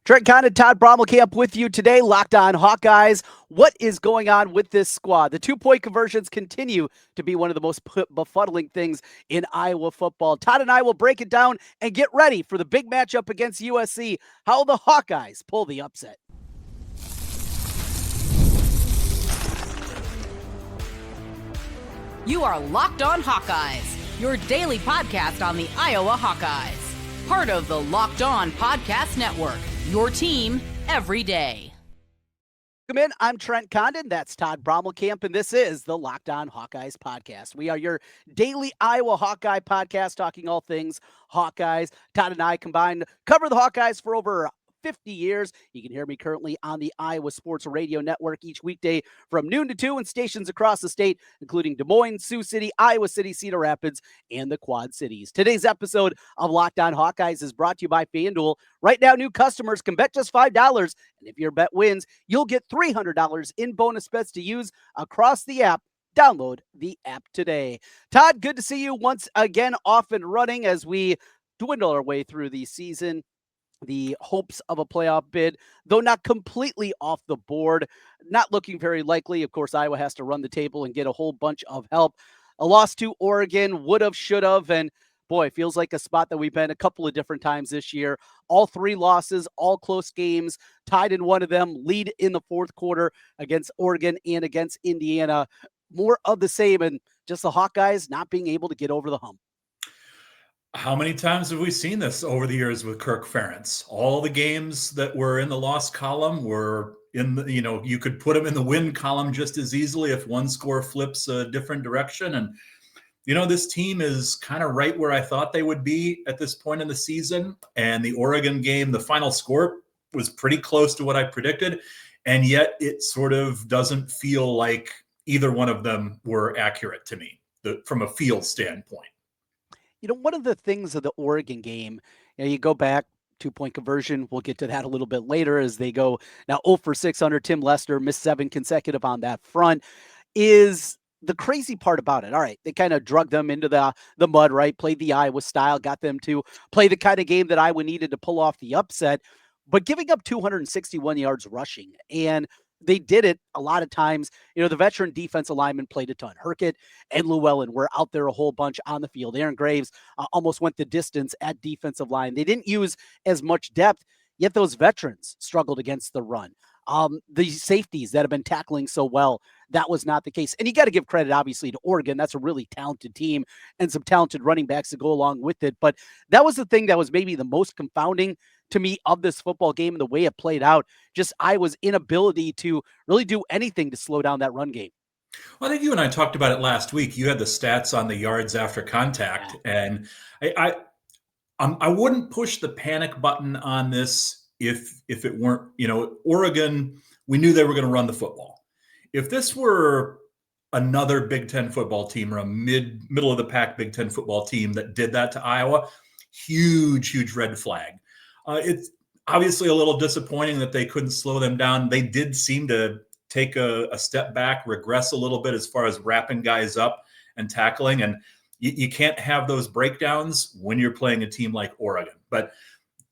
Trent, Condon, Todd, Brommelkamp with you today. Locked on Hawkeyes. What is going on with this squad? The 2-point conversions continue to be one of the most befuddling things in Iowa football. Todd and I will break it down and get ready for the big matchup against USC. How will the Hawkeyes pull the upset? You are Locked On Hawkeyes, your daily podcast on the Iowa Hawkeyes. Part of the Locked On Podcast Network, your team every day. Welcome in. I'm Trent Condon. That's Todd Brommelkamp, and this is the Locked On Hawkeyes podcast. We are your daily Iowa Hawkeye podcast, talking all things Hawkeyes. Todd and I combined cover the Hawkeyes for over 50 years. You can hear me currently on the Iowa Sports Radio Network each weekday from noon to 2 in stations across the state, including Des Moines, Sioux City, Iowa City, Cedar Rapids, and the Quad Cities. Today's episode of Locked On Hawkeyes is brought to you by FanDuel. Right now, new customers can bet just $5, and if your bet wins, you'll get $300 in bonus bets to use across the app. Download the app today. Todd, good to see you once again off and running as we dwindle our way through the season. The hopes of a playoff bid, though not completely off the board, not looking very likely. Of course, Iowa has to run the table and get a whole bunch of help. A loss to Oregon, would have, should have, and boy, feels like a spot that we've been a couple of different times this year. All three losses, all close games, tied in one of them, lead in the fourth quarter against Oregon and against Indiana. More of the same, and just the Hawkeyes not being able to get over the hump. How many times have we seen this over the years with Kirk Ferentz? All the games that were in the loss column were in the, you could put them in the win column just as easily if one score flips a different direction. And, this team is kind of right where I thought they would be at this point in the season. And the Oregon game, the final score was pretty close to what I predicted. And yet it sort of doesn't feel like either one of them were accurate to me from a field standpoint. One of the things of the Oregon game, you go back, 2-point conversion. We'll get to that a little bit later as they go now 0 for 6 under Tim Lester, missed 7 consecutive on that front, is the crazy part about it. All right, they kind of drug them into the mud, right? Played the Iowa style, got them to play the kind of game that Iowa needed to pull off the upset, but giving up 261 yards rushing. And they did it a lot of times. The veteran defensive linemen played a ton. Herkett and Llewellyn were out there a whole bunch on the field. Aaron Graves almost went the distance at defensive line. They didn't use as much depth, yet those veterans struggled against the run. The safeties that have been tackling so well, that was not the case. And you got to give credit, obviously, to Oregon. That's a really talented team and some talented running backs to go along with it. But that was the thing that was maybe the most confounding to me of this football game and the way it played out. Just Iowa's inability to really do anything to slow down that run game. Well, I think you and I talked about it last week. You had the stats on the yards after contact, and I wouldn't push the panic button on this if it weren't, Oregon, we knew they were going to run the football. If this were another Big Ten football team or a middle of the pack Big Ten football team that did that to Iowa, huge red flag. It's obviously a little disappointing that they couldn't slow them down. They did seem to take a step back, regress a little bit as far as wrapping guys up and tackling. And you can't have those breakdowns when you're playing a team like Oregon. But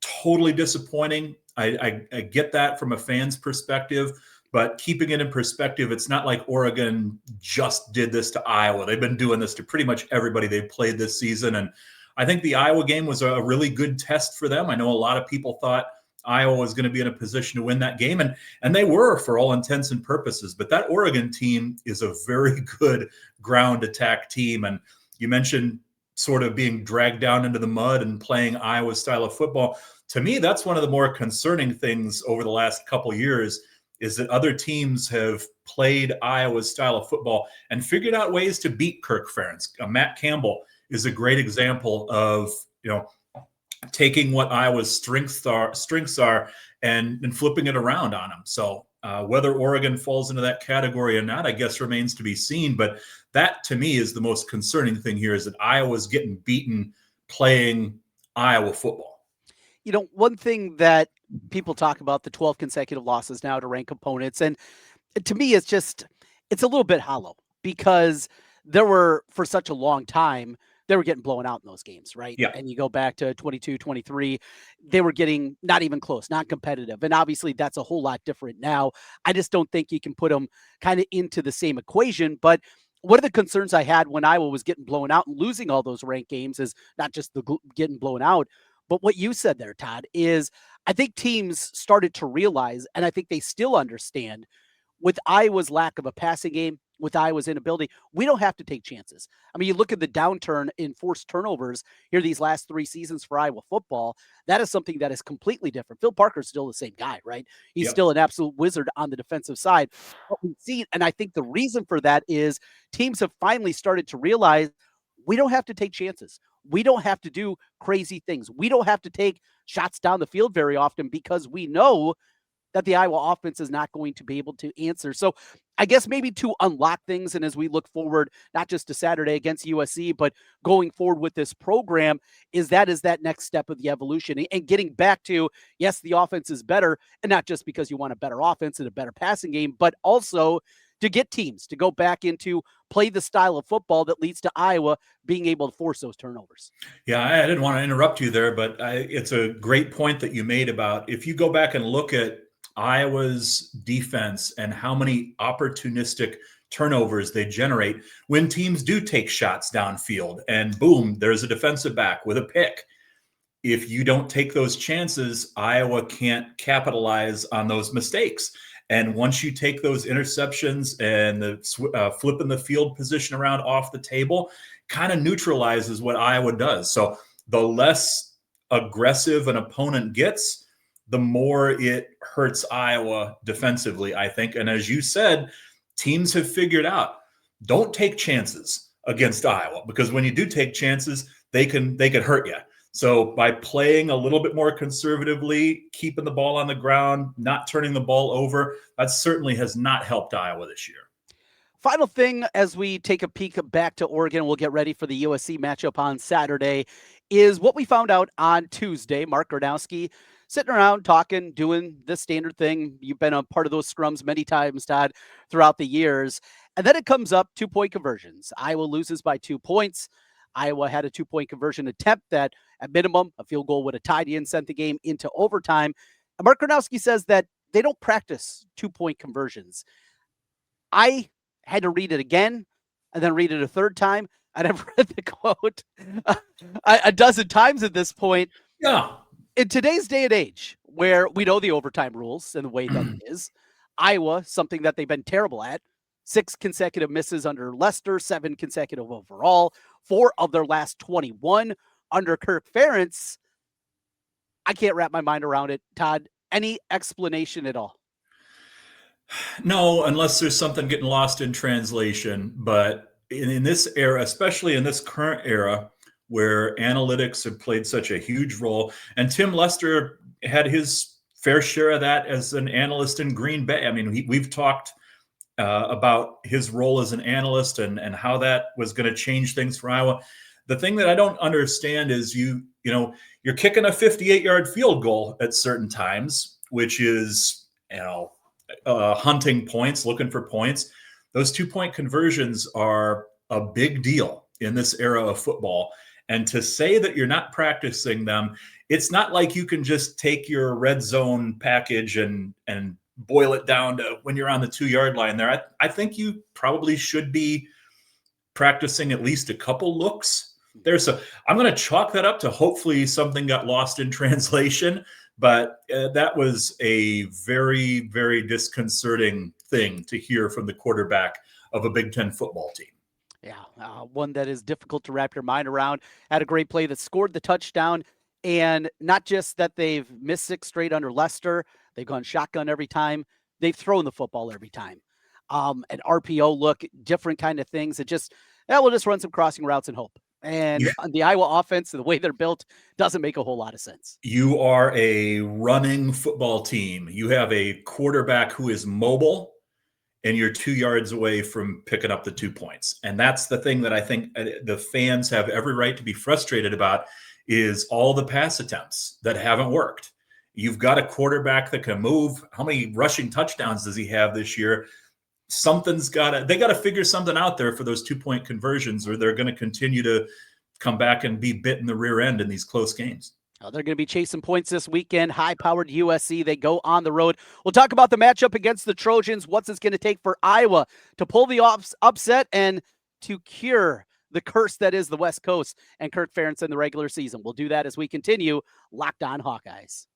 totally disappointing. I get that from a fan's perspective. But keeping it in perspective, it's not like Oregon just did this to Iowa. They've been doing this to pretty much everybody they've played this season. And I think the Iowa game was a really good test for them. I know a lot of people thought Iowa was going to be in a position to win that game, and they were for all intents and purposes. But that Oregon team is a very good ground attack team. And you mentioned sort of being dragged down into the mud and playing Iowa's style of football. To me, that's one of the more concerning things over the last couple of years is that other teams have played Iowa's style of football and figured out ways to beat Kirk Ferentz. Matt Campbell is a great example of, taking what Iowa's strengths are and flipping it around on them. So whether Oregon falls into that category or not, I guess remains to be seen. But that to me is the most concerning thing here is that Iowa's getting beaten playing Iowa football. One thing that people talk about, the 12 consecutive losses now to ranked opponents. And to me, it's a little bit hollow because there were, for such a long time, they were getting blown out in those games, right? Yeah. And you go back to 22, 23, they were getting not even close, not competitive. And obviously that's a whole lot different now. I just don't think you can put them kind of into the same equation. But one of the concerns I had when Iowa was getting blown out and losing all those ranked games is not just the getting blown out, but what you said there, Todd, is I think teams started to realize, and I think they still understand, with Iowa's lack of a passing game, with Iowa's inability, we don't have to take chances. I mean, you look at the downturn in forced turnovers here these last 3 seasons for Iowa football. That is something that is completely different. Phil Parker's still the same guy, right? He's still an absolute wizard on the defensive side. What we see, and I think the reason for that is teams have finally started to realize we don't have to take chances. We don't have to do crazy things. We don't have to take shots down the field very often because we know that the Iowa offense is not going to be able to answer. So I guess maybe to unlock things, and as we look forward, not just to Saturday against USC, but going forward with this program, is that next step of the evolution and getting back to, yes, the offense is better, and not just because you want a better offense and a better passing game, but also to get teams to go back into play the style of football that leads to Iowa being able to force those turnovers. Yeah, I didn't want to interrupt you there, but it's a great point that you made about if you go back and look at Iowa's defense and how many opportunistic turnovers they generate when teams do take shots downfield and boom, there's a defensive back with a pick. If you don't take those chances, Iowa can't capitalize on those mistakes. And once you take those interceptions and the flipping the field position around off the table, kind of neutralizes what Iowa does. So the less aggressive an opponent gets, the more it hurts Iowa defensively, I think. And as you said, teams have figured out, don't take chances against Iowa, because when you do take chances, they can hurt you. So by playing a little bit more conservatively, keeping the ball on the ground, not turning the ball over, that certainly has not helped Iowa this year. Final thing as we take a peek back to Oregon, we'll get ready for the USC matchup on Saturday, is what we found out on Tuesday. Mark Gronowski sitting around talking, doing the standard thing. You've been a part of those scrums many times, Todd, throughout the years. And then it comes up 2-point conversions. Iowa loses by 2 points. Iowa had a 2-point conversion attempt that, at minimum, a field goal would have tied you and sent the game into overtime. And Mark Gronowski says that they don't practice 2-point conversions. I had to read it again and then read it a third time. And I've read the quote a dozen times at this point. Yeah. In today's day and age, where we know the overtime rules and the way that it is, Iowa, something that they've been terrible at, 6 consecutive misses under Lester, 7 consecutive overall, 4 of their last 21 under Kirk Ferentz. I can't wrap my mind around it. Todd, any explanation at all? No, unless there's something getting lost in translation. But in this era, especially in this current era, where analytics have played such a huge role, and Tim Lester had his fair share of that as an analyst in Green Bay. I mean, we've talked about his role as an analyst and how that was going to change things for Iowa. The thing that I don't understand is you're kicking a 58-yard field goal at certain times, which is, hunting points, looking for points. Those 2-point conversions are a big deal in this era of football. And to say that you're not practicing them, it's not like you can just take your red zone package and boil it down to when you're on the 2-yard line there. I think you probably should be practicing at least a couple looks there. So I'm going to chalk that up to hopefully something got lost in translation. But that was a very, very disconcerting thing to hear from the quarterback of a Big Ten football team. Yeah, one that is difficult to wrap your mind around. Had a great play that scored the touchdown. And not just that they've missed 6 straight under Lester, they've gone shotgun every time. They've thrown the football every time. An RPO look, different kind of things. It just, we'll just run some crossing routes and hope. And the Iowa offense, the way they're built, doesn't make a whole lot of sense. You are a running football team. You have a quarterback who is mobile, and you're 2 yards away from picking up the 2 points. And that's the thing that I think the fans have every right to be frustrated about, is all the pass attempts that haven't worked. You've got a quarterback that can move. How many rushing touchdowns does he have this year? They got to figure something out there for those 2-point conversions, or they're going to continue to come back and be bit in the rear end in these close games. They're going to be chasing points this weekend. High-powered USC. They go on the road. We'll talk about the matchup against the Trojans. What's it going to take for Iowa to pull the upset and to cure the curse that is the West Coast and Kirk Ferentz in the regular season. We'll do that as we continue Locked On Hawkeyes.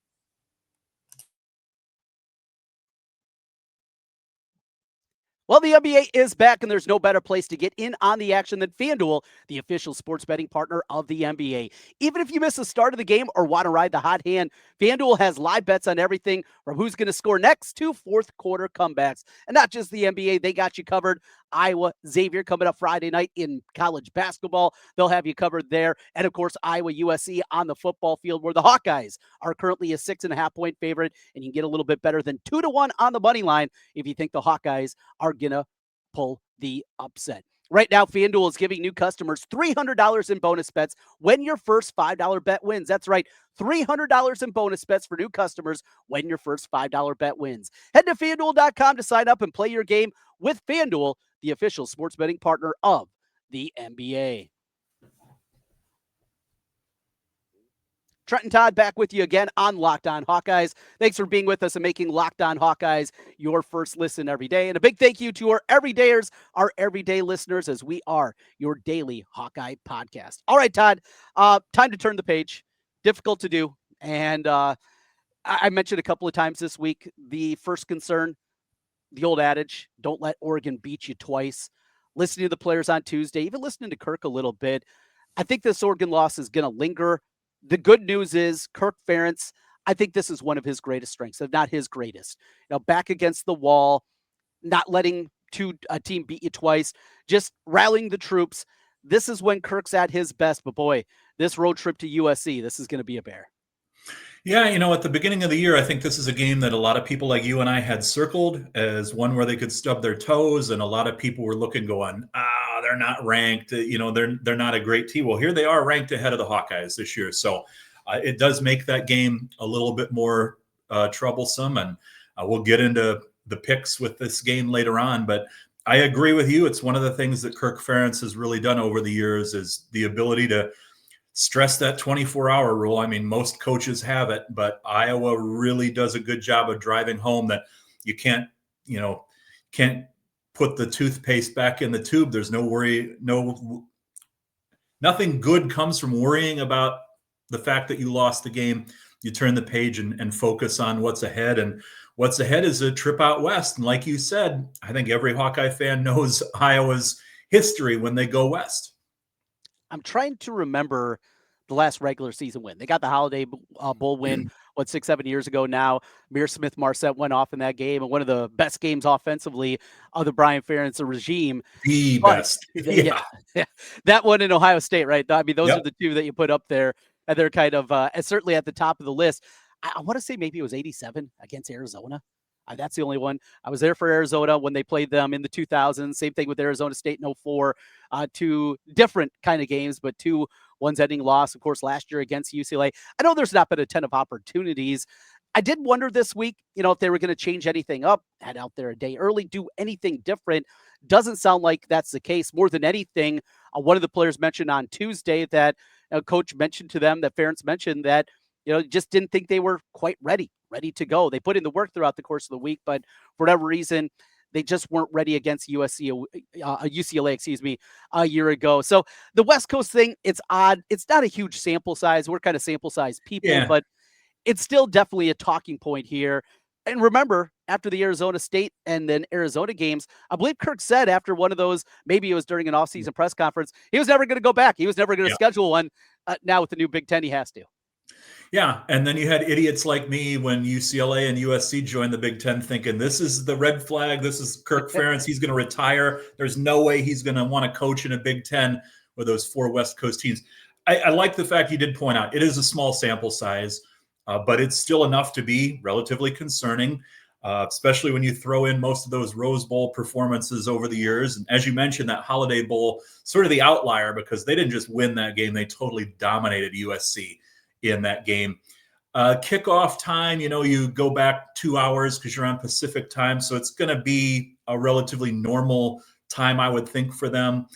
Well, the NBA is back, and there's no better place to get in on the action than FanDuel, the official sports betting partner of the NBA. Even if you miss the start of the game or want to ride the hot hand, FanDuel has live bets on everything from who's going to score next to fourth quarter comebacks. And not just the NBA, they got you covered. Iowa, Xavier coming up Friday night in college basketball. They'll have you covered there. And, of course, Iowa, USC on the football field where the Hawkeyes are currently a 6.5-point favorite, and you can get a little bit better than 2-1 on the money line if you think the Hawkeyes are going to pull the upset. Right now, FanDuel is giving new customers $300 in bonus bets when your first $5 bet wins. That's right, $300 in bonus bets for new customers when your first $5 bet wins. Head to FanDuel.com to sign up and play your game with FanDuel, the official sports betting partner of the NBA. Trent and Todd back with you again on Locked On Hawkeyes. Thanks for being with us and making Locked On Hawkeyes your first listen every day. And a big thank you to our everydayers, our everyday listeners, as we are your daily Hawkeye podcast. All right, Todd, time to turn the page. Difficult to do. And I mentioned a couple of times this week, the first concern, the old adage, don't let Oregon beat you twice. Listening to the players on Tuesday, even listening to Kirk a little bit, I think this Oregon loss is going to linger. The good news is Kirk Ferentz, I think this is one of his greatest strengths, if not his greatest. Back against the wall, not letting a team beat you twice, just rallying the troops. This is when Kirk's at his best. But boy, this road trip to USC, this is going to be a bear. Yeah, at the beginning of the year, I think this is a game that a lot of people like you and I had circled as one where they could stub their toes, and a lot of people were looking, going, they're not ranked. They're not a great team. Well, here they are ranked ahead of the Hawkeyes this year. So it does make that game a little bit more troublesome, and we'll get into the picks with this game later on. But I agree with you. It's one of the things that Kirk Ferentz has really done over the years is the ability to stress that 24-hour rule. I mean, most coaches have it, but Iowa really does a good job of driving home that you can't put the toothpaste back in the tube. There's no worry. Nothing good comes from worrying about the fact that you lost the game. You turn the page and focus on what's ahead. And what's ahead is a trip out west. And like you said, I think every Hawkeye fan knows Iowa's history when they go west. I'm trying to remember the last regular season win. They got the Holiday Bowl win, 6-7 years ago now. Mir Smith-Marset went off in that game, and one of the best games offensively of the Brian Ferentz regime. The best. Yeah. That one in Ohio State, right? I mean, those are the two that you put up there, and they're kind of certainly at the top of the list. I want to say maybe it was 87 against Arizona. That's the only one. I was there for Arizona when they played them in the 2000s. Same thing with Arizona State in 04. Two different kind of games, but two one-ending loss, of course, last year against UCLA. I know there's not been a ton of opportunities. I did wonder this week, if they were going to change anything up, head out there a day early, do anything different. Doesn't sound like that's the case. More than anything, one of the players mentioned on Tuesday that coach mentioned to them, that Ferentz mentioned that, just didn't think they were quite ready to go. They put in the work throughout the course of the week, but for whatever reason, they just weren't ready against UCLA, a year ago. So the West Coast thing, it's odd. It's not a huge sample size. We're kind of sample size people, but it's still definitely a talking point here. And remember, after the Arizona State and then Arizona games, I believe Kirk said after one of those, maybe it was during an offseason press conference, he was never going to go back. He was never going to schedule one. Now with the new Big Ten, he has to. Yeah, and then you had idiots like me when UCLA and USC joined the Big Ten thinking, this is the red flag, this is Kirk Ferentz, he's going to retire. There's no way he's going to want to coach in a Big Ten with those four West Coast teams. I like the fact you did point out it is a small sample size, but it's still enough to be relatively concerning, especially when you throw in most of those Rose Bowl performances over the years. And as you mentioned, that Holiday Bowl, sort of the outlier because they didn't just win that game, they totally dominated USC in that game. Kickoff time, you go back 2 hours because you're on Pacific time. So it's going to be a relatively normal time, I would think, for them.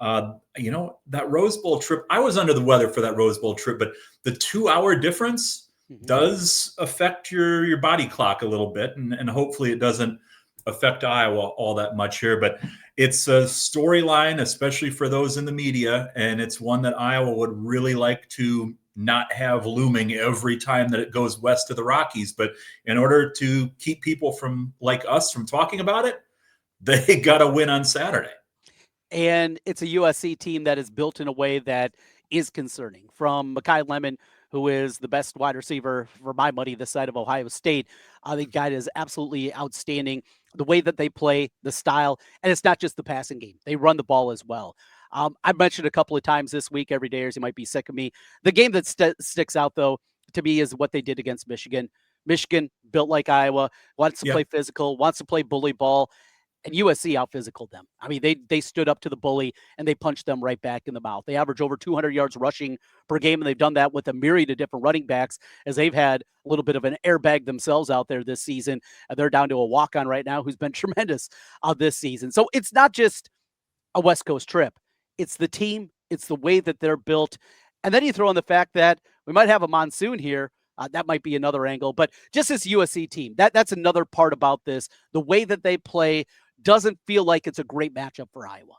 That Rose Bowl trip, I was under the weather for that Rose Bowl trip, but the 2-hour difference does affect your body clock a little bit, and hopefully it doesn't affect Iowa all that much here. But it's a storyline, especially for those in the media, and it's one that Iowa would really like to not have looming every time that it goes west of the Rockies. But in order to keep people like us from talking about it, they got to win on Saturday. And it's a USC team that is built in a way that is concerning. From Makai Lemon, who is the best wide receiver for my money this side of Ohio State. The guy is absolutely outstanding. The way that they play, the style, and it's not just the passing game. They run the ball as well. I've mentioned a couple of times this week, every day, you might be sick of me. The game that sticks out, though, to me is what they did against Michigan. Michigan, built like Iowa, wants to play physical, wants to play bully ball. And USC out-physicaled them. I mean, they stood up to the bully, and they punched them right back in the mouth. They average over 200 yards rushing per game, and they've done that with a myriad of different running backs, as they've had a little bit of an airbag themselves out there this season. They're down to a walk-on right now who's been tremendous this season. So it's not just a West Coast trip. It's the team. It's the way that they're built. And then you throw in the fact that we might have a monsoon here. That might be another angle. But just this USC team, that's another part about this. The way that they play doesn't feel like it's a great matchup for Iowa.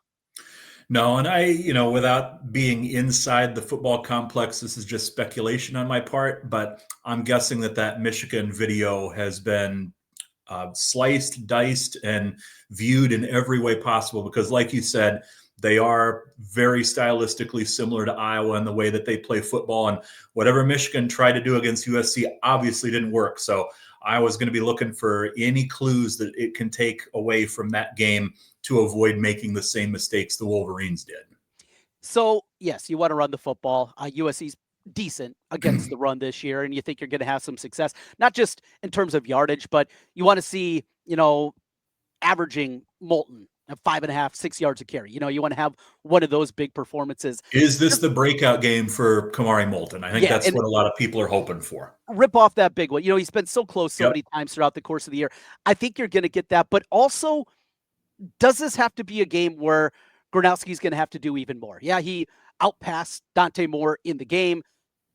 No, and without being inside the football complex, this is just speculation on my part, but I'm guessing that Michigan video has been sliced, diced, and viewed in every way possible because, like you said, they are very stylistically similar to Iowa in the way that they play football, and whatever Michigan tried to do against USC obviously didn't work. So Iowa's going to be looking for any clues that it can take away from that game to avoid making the same mistakes the Wolverines did. So, yes, you want to run the football. USC's decent against the run this year, and you think you're going to have some success, not just in terms of yardage, but you want to see, averaging Moulton at 5.5, 6 yards a carry. You want to have one of those big performances. Is this the breakout game for Kamari Moulton? I think that's what a lot of people are hoping for. Rip off that big one. He's been so close so many times throughout the course of the year. I think you're going to get that. But also, does this have to be a game where Gronowski's going to have to do even more? Yeah, he outpassed Dante Moore in the game.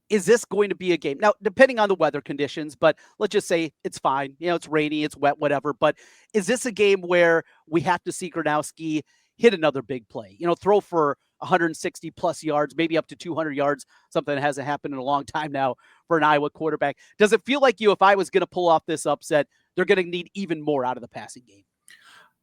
Is this going to be a game? Now, depending on the weather conditions, but let's just say it's fine. It's rainy, it's wet, whatever. But is this a game where we have to see Gronowski hit another big play? Throw for 160 plus yards, maybe up to 200 yards, something that hasn't happened in a long time now for an Iowa quarterback. Does it feel like if I was going to pull off this upset, they're going to need even more out of the passing game?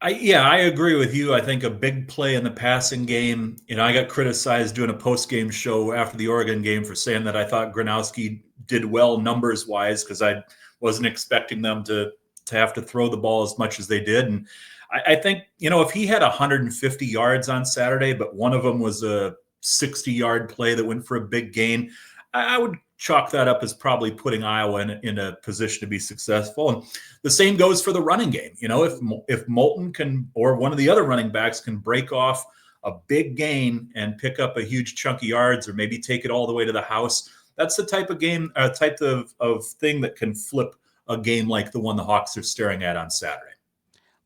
I agree with you. I think a big play in the passing game, I got criticized doing a post-game show after the Oregon game for saying that I thought Gronowski did well numbers-wise because I wasn't expecting them to have to throw the ball as much as they did. And I think, if he had 150 yards on Saturday, but one of them was a 60-yard play that went for a big gain, I would chalk that up as probably putting Iowa in a position to be successful. And the same goes for the running game. If Moulton can, or one of the other running backs can break off a big gain and pick up a huge chunk of yards, or maybe take it all the way to the house, that's the type of game, type of thing that can flip a game like the one the Hawks are staring at on Saturday.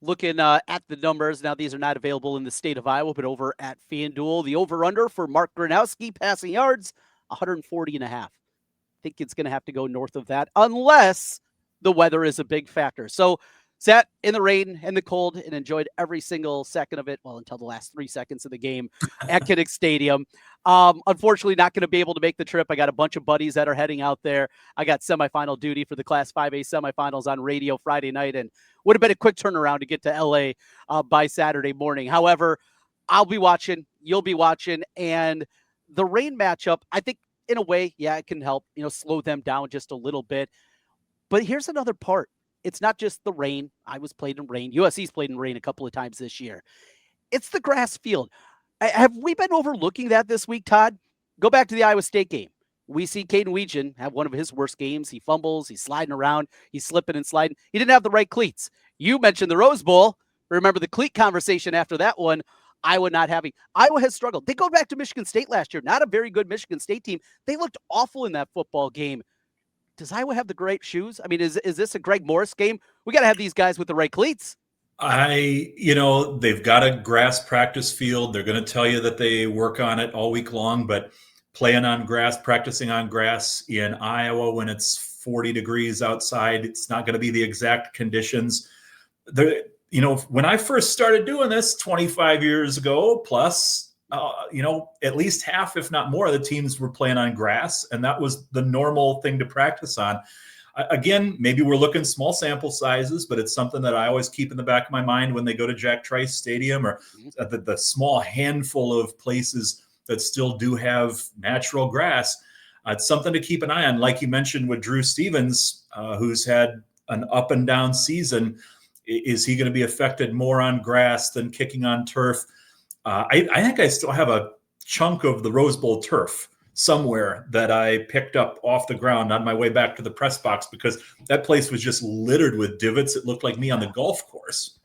Looking at the numbers, now these are not available in the state of Iowa, but over at FanDuel, the over-under for Mark Gronowski passing yards, 140.5. I think it's going to have to go north of that unless the weather is a big factor. So sat in the rain and the cold and enjoyed every single second of it, well, until the last 3 seconds of the game at Kinnick Stadium. Unfortunately, not going to be able to make the trip. I got a bunch of buddies that are heading out there. I got semifinal duty for the Class 5A semifinals on radio Friday night, and would have been a quick turnaround to get to LA by Saturday morning. However, I'll be watching, you'll be watching, and the rain matchup, I think, in a way, yeah, it can help, slow them down just a little bit. But here's another part. It's not just the rain. I was played in rain. USC's played in rain a couple of times this year. It's the grass field. Have we been overlooking that this week, Todd? Go back to the Iowa State game. We see Caden Weegan have one of his worst games. He fumbles. He's sliding around. He's slipping and sliding. He didn't have the right cleats. You mentioned the Rose Bowl. Remember the cleat conversation after that one. Iowa not having. Iowa has struggled. They go back to Michigan State last year. Not a very good Michigan State team. They looked awful in that football game. Does Iowa have the great shoes? I mean, is this a Greg Morris game? We got to have these guys with the right cleats. They've got a grass practice field. They're going to tell you that they work on it all week long, but playing on grass, practicing on grass in Iowa when it's 40 degrees outside, it's not going to be the exact conditions. When I first started doing this 25 years ago, plus, at least half, if not more, of the teams were playing on grass, and that was the normal thing to practice on. Again, maybe we're looking small sample sizes, but it's something that I always keep in the back of my mind when they go to Jack Trice Stadium or the small handful of places that still do have natural grass. It's something to keep an eye on. Like you mentioned with Drew Stevens, who's had an up and down season. Is he going to be affected more on grass than kicking on turf? I think I still have a chunk of the Rose Bowl turf somewhere that I picked up off the ground on my way back to the press box because that place was just littered with divots. It looked like me on the golf course.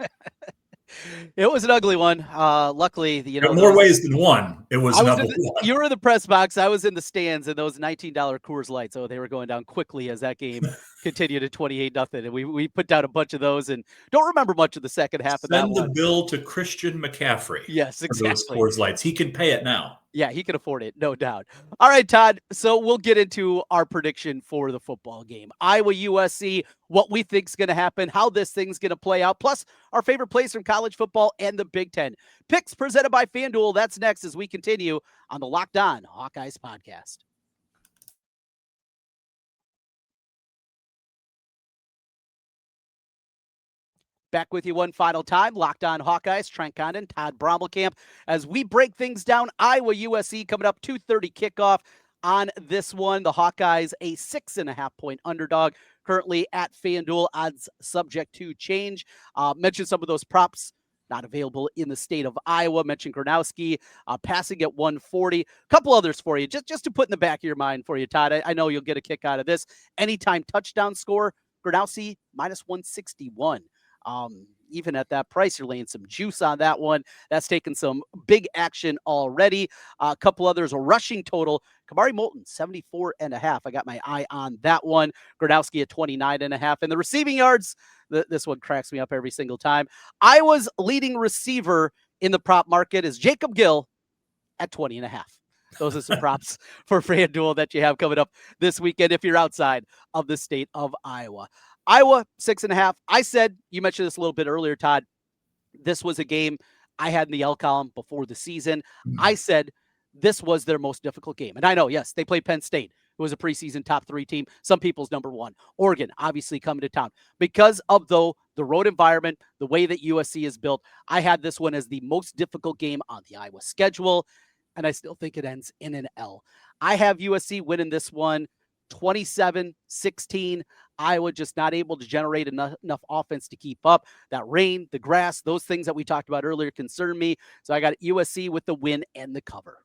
It was an ugly one. Luckily, in more ways than one. It was number one. You were in the press box. I was in the stands, and those $19 Coors Lights. Oh, they were going down quickly as that game continued at 28-0. And we put down a bunch of those, and don't remember much of the second half of that one. Send the bill to Christian McCaffrey. Yes, exactly. For those Coors Lights. He can pay it now. Yeah, he can afford it, no doubt. All right, Todd. So we'll get into our prediction for the football game. Iowa USC, what we think is going to happen, how this thing's going to play out, plus our favorite plays from college football and the Big Ten. Picks presented by FanDuel. That's next as we continue on the Locked On Hawkeyes podcast. Back with you one final time. Locked On Hawkeyes, Trent, Condon, Todd Brommelkamp. As we break things down, Iowa USC coming up 2:30 kickoff on this one. The Hawkeyes a 6.5-point underdog currently at FanDuel. Odds subject to change. Mentioned some of those props not available in the state of Iowa. Mentioned Gronowski passing at 140. A couple others for you, just to put in the back of your mind for you, Todd. I know you'll get a kick out of this. Anytime touchdown score, Gronowski minus 161. Even at that price, you're laying some juice on that one. That's taken some big action already. A couple others, a rushing total. Kamari Moulton, 74.5. I got my eye on that one. Gronowski at 29.5. And the receiving yards, this one cracks me up every single time. Iowa's leading receiver in the prop market is Jacob Gill at 20.5. Those are some props for FanDuel that you have coming up this weekend if you're outside of the state of Iowa. Iowa, 6.5. I said, you mentioned this a little bit earlier, Todd, this was a game I had in the L column before the season. I said this was their most difficult game. And I know, yes, they played Penn State. It was a preseason top 3 team. Some people's number 1. Oregon, obviously coming to town. Because of, though, the road environment, the way that USC is built, I had this one as the most difficult game on the Iowa schedule. And I still think it ends in an L. I have USC winning this one 27-16. Iowa just not able to generate enough offense to keep up. That rain, the grass, those things that we talked about earlier concern me. So I got USC with the win and the cover.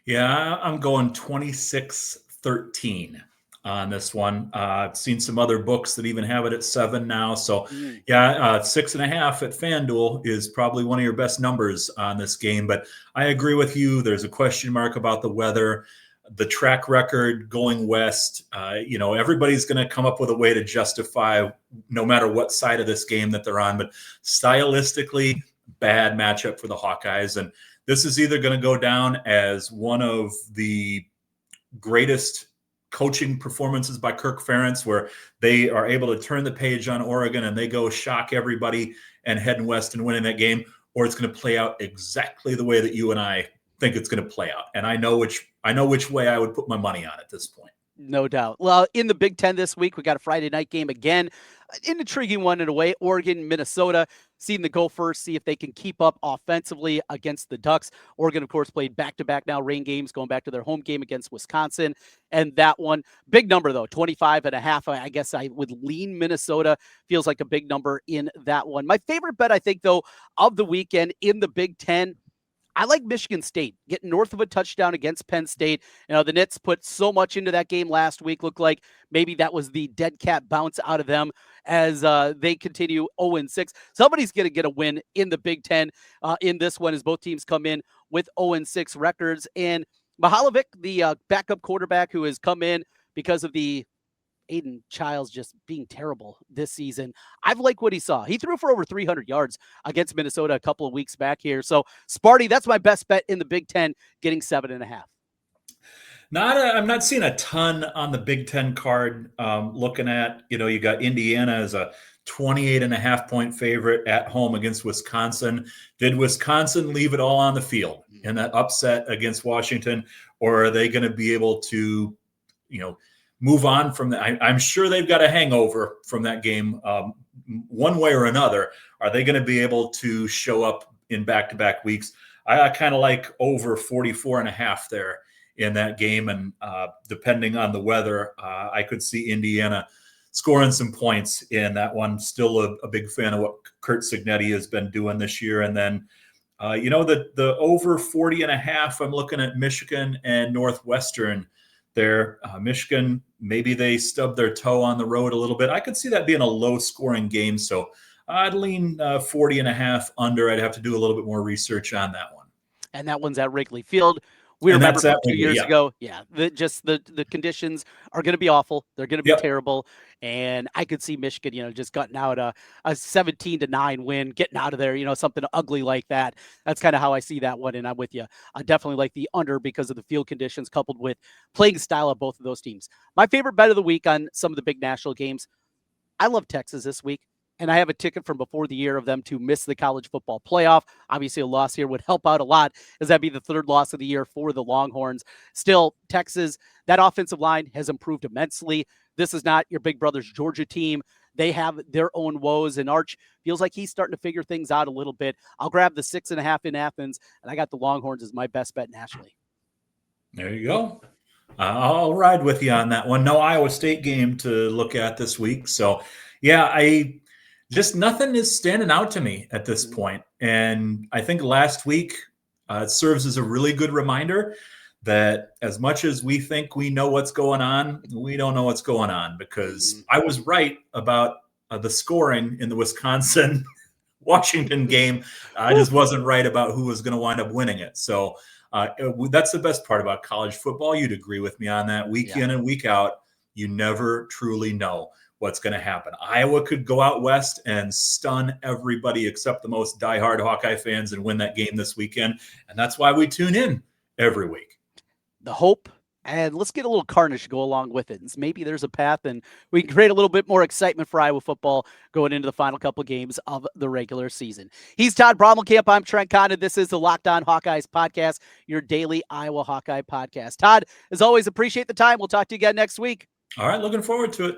Yeah, I'm going 26-13 on this one. I've seen some other books that even have it at 7 now. So 6.5 at FanDuel is probably one of your best numbers on this game. But I agree with you. There's a question mark about the weather. The track record going west, everybody's going to come up with a way to justify no matter what side of this game that they're on. But stylistically, bad matchup for the Hawkeyes. And this is either going to go down as one of the greatest coaching performances by Kirk Ferentz, where they are able to turn the page on Oregon and they go shock everybody and heading west and winning that game, or it's going to play out exactly the way that you and I think it's going to play out. And I know which way I would put my money on at this point. No doubt. Well, in the Big Ten this week, we got a Friday night game again. An intriguing one in a way. Oregon, Minnesota, seeing the Gophers, see if they can keep up offensively against the Ducks. Oregon, of course, played back-to-back now rain games, going back to their home game against Wisconsin. And that one, big number though, 25.5. I guess I would lean Minnesota. Feels like a big number in that one. My favorite bet, I think, though, of the weekend in the Big Ten, I like Michigan State getting north of a touchdown against Penn State. The Nits put so much into that game last week. Looked like maybe that was the dead cat bounce out of them as they continue 0-6. Somebody's going to get a win in the Big Ten in this one as both teams come in with 0-6 records. And Mahalovic, the backup quarterback who has come in because of the Aiden Childs just being terrible this season. I've liked what he saw. He threw for over 300 yards against Minnesota a couple of weeks back here. So, Sparty, that's my best bet in the Big Ten, getting 7.5. I'm not seeing a ton on the Big Ten card. Looking at, you got Indiana as a 28.5-point favorite at home against Wisconsin. Did Wisconsin leave it all on the field in that upset against Washington, or are they going to be able to, move on from that? I'm sure they've got a hangover from that game, one way or another. Are they going to be able to show up in back-to-back weeks? I kind of like over 44.5 there in that game. And depending on the weather, I could see Indiana scoring some points in that one. Still a big fan of what Kurt Cignetti has been doing this year. And then, the over 40.5, I'm looking at Michigan and Northwestern there. Michigan, maybe they stubbed their toe on the road a little bit. I could see that being a low-scoring game. So I'd lean 40.5 under. I'd have to do a little bit more research on that one. And that one's at Wrigley Field. We remember from 2 years ago. Yeah. The conditions are going to be awful. They're going to be terrible. And I could see Michigan, just gutting out a 17-9 win, getting out of there, something ugly like that. That's kind of how I see that one. And I'm with you. I definitely like the under because of the field conditions coupled with playing style of both of those teams. My favorite bet of the week on some of the big national games. I love Texas this week. And I have a ticket from before the year of them to miss the college football playoff. Obviously, a loss here would help out a lot, as that'd be the third loss of the year for the Longhorns. Still, Texas, that offensive line has improved immensely. This is not your big brother's Georgia team. They have their own woes, and Arch feels like he's starting to figure things out a little bit. I'll grab the 6.5 in Athens, and I got the Longhorns as my best bet nationally. There you go. I'll ride with you on that one. No Iowa State game to look at this week. So, yeah, just nothing is standing out to me at this point. And I think last week it serves as a really good reminder that as much as we think we know what's going on, we don't know what's going on, because I was right about the scoring in the Wisconsin-Washington game. I just wasn't right about who was going to wind up winning it. So that's the best part about college football. You'd agree with me on that. Week in and week out, you never truly know what's going to happen. Iowa could go out west and stun everybody except the most diehard Hawkeye fans and win that game this weekend. And that's why we tune in every week. The hope, and let's get a little carnage to go along with it. And maybe there's a path and we can create a little bit more excitement for Iowa football going into the final couple of games of the regular season. He's Todd Brommelkamp. I'm Trent Condon. This is the Locked On Hawkeyes podcast, your daily Iowa Hawkeye podcast. Todd, as always, appreciate the time. We'll talk to you again next week. All right. Looking forward to it.